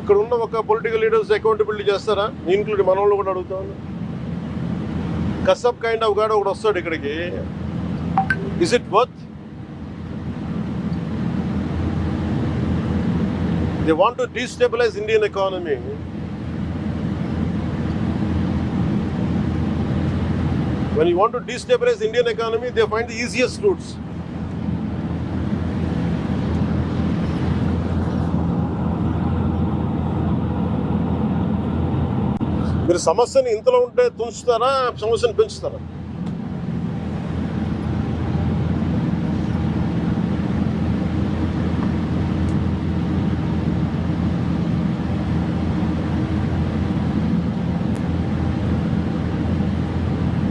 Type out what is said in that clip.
ఇక్కడ ఉన్న ఒక పొలిటికల్ లీడర్స్ అకౌంటబిలిటీ చేస్తారా, ఇంక్లూడ్ మన వాళ్ళు కూడా అడుగుతాను. కసబ్ కైండ్ ఆఫ్ గాడ్ ఒకటి వస్తాడు ఇక్కడికి, is it worth? They want to destabilise Indian economy. When you want to destabilize Indian economy, they find the easiest routes. మీరు సమస్యని ఇంతలో ఉంటే తుంచుతారా, సమస్యను పెంచుతారా?